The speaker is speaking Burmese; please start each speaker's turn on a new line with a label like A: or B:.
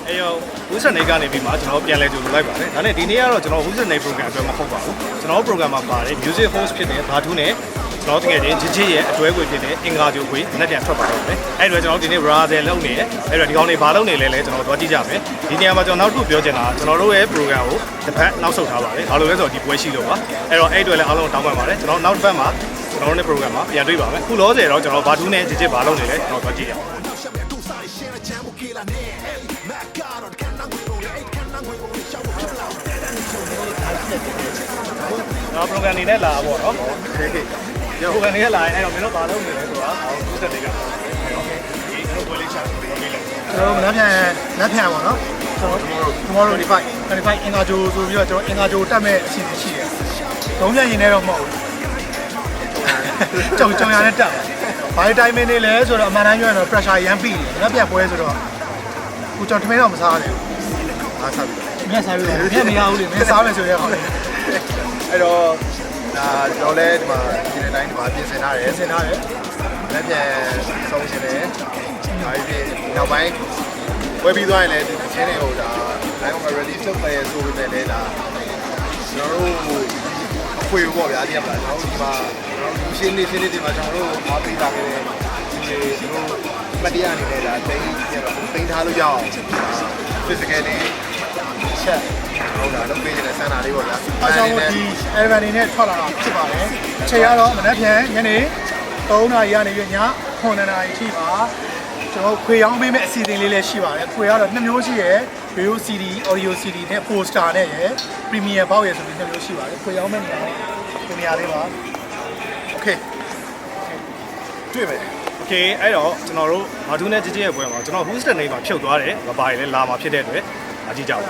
A: အဲ့ရောဝစ်စနေကနေပြီးမှကျွန်တော်ပြန်လဲကြိုလိုက်ပါတယ်ဒါနဲ့ဒီနေ့ကတော့ကျွန်တော်ဝစ်စနေ program အတွက်မဟုတ်ပါဘူးကျွန်တော် program မှာပါတယ် music host ဖြစ်တဲ့ဘာထူးနဲ့ကျွန်တော်တကယ်ချင်းချစ်ချစ်ရဲ့အတွဲခွေဖြစ်တဲ့အင်္ဂါကြိုခွေနဲ့ပြန်ထွက်ပါတော့မယ်အဲ့တော့ကျွန်တော်ဒီနေ့ razzle လုပ်နေတယ်အဲ့တော့ဒီကောင်တွေဘာလုပ်နေလဲကျွန်တော်တို့ကြည့်ကြမယ်ဒီနေရာမှာကျွန်တော်နောက်တစ်ခုပြောချင်တာကျွန်တော်တို့ရဲ့ program ကိုတစ်ဖက်နောက်ဆုတ်ထားပါတယ်ဘာလို့လဲဆိုတော့ဒီပွဲရှိလို့ပါအဲ့တော့အဲ့အတွက်လည်းအားလုံးတောင်းပန်ပါတယ်ကျွန်တော်နောက်တစ်ဖက်မှာကျွန်တော်တို့ရဲ့ program မှာပြန်တွေ့ပါမယ်ခုလောဆယ်တော့ကျွန်တော်ဘာထူးနဲ့ချစ်ချစ်ဘာလုပ်နေလဲကျွန်တော်ကြည့်ရအောင်ကျွန်တော် program နေနဲ့လာပေါ့နော်ကျွန်တော် program နေနဲ့လာရင်အဲ့တော့မင်းတို့ဘာလုပ်နေလဲဆိုတာသူစက်တွေကဒီကျွန်တော် police ကိုပြောပြလိုက်
B: ကျွန်တော်မနှက်ပြန်ပါတော့ကျွန်တော် tomorrow 25 အင်္ဂါဂျိုဆိုပြီးတော့ကျွန်တော်အင်္ဂါဂျိုတက်မဲ့အစီအစဉ်ရှိတယ်။သုံးပြန်ရင်လည်းတော့မဟုတ်ဘူး။ကြောင်ရနဲ့တက်။ဘာတိုင်းမင်းနေလဲဆိုတော့အမှန်တမ်းပြောရင်တော့ pressure ရမ်းပြီးတယ်။နှက်ပြန်ပွဲဆိုတော့ကိုကျွန်တော်ထမင်းတော့မစားဘူး။အားစားပြီ။မြတ်စားပြီ။ပြည့်မရဘူးလေ။မင်းစားမယ်ဆိုရင်ဟောလေ
C: ။အဲ့တော့ဒါကျွန်တော်လည်းဒီမှာဒီတိုင်းဒီမှာပြင်ဆင်ထားတယ်။လက်ပြန်ဆုံးရှင်တယ်။ဒါပြီးနောက်ပိုင်းဝယ်ပြီးသွားရင်လည်းဒီချင်းတွေကိုဒါ live on release လုပ်ပဲဆိုပေမဲ့လည်းဒါကျွန်တော်တို့အခွေပေါ့ဗျာဒီကမှာကျွန်တော်တို့ဒီမှာရှင်းနေဒီမှာကျွန်တော်တို့အားပေးတာခဲ့တဲ့ဒီတို့မတရားအနေနဲ့ဒါတင်ထားလို့ရအောင် physically ချက်ဟုတ်တာလုပ်ပေးနေတဲ့စံနာလေးပေါ့ဗျာ
B: ။အားကြောင့်ဒီ event နေနဲ့ထွက်လာတာဖြစ်ပါတယ်။အချိန်ကတော့မနက်ဖြန်ညနေ3 နာရီကနေည9 နာရီထိပါကျွန်တော်ခွေရောင်းပေးမဲ့အစီအစဉ်လေးလည်းရှိပါတယ်ခွေကတော့2မျိုးရှိရယ် video CD audio CD နဲ့ poster နဲ့ရယ် premium ပေါက်ရယ်ဆိုပြီး2မျိုးရှိပါတယ်ခွေရောင်းမဲ့နေရာဒီနေရာလေးပါ
C: okay တွေ့မယ်
A: okay အဲ့တော့ကျွန်တော်တို့ဘာထူးနဲ့ကြည့်ရဲ့ပွဲမှာကျွန်တော် host နေမှာဖြုတ်သွားတယ်ဘာပါလဲလာမှာဖြစ်တဲ့အတွက်အကြည့်ကြပါ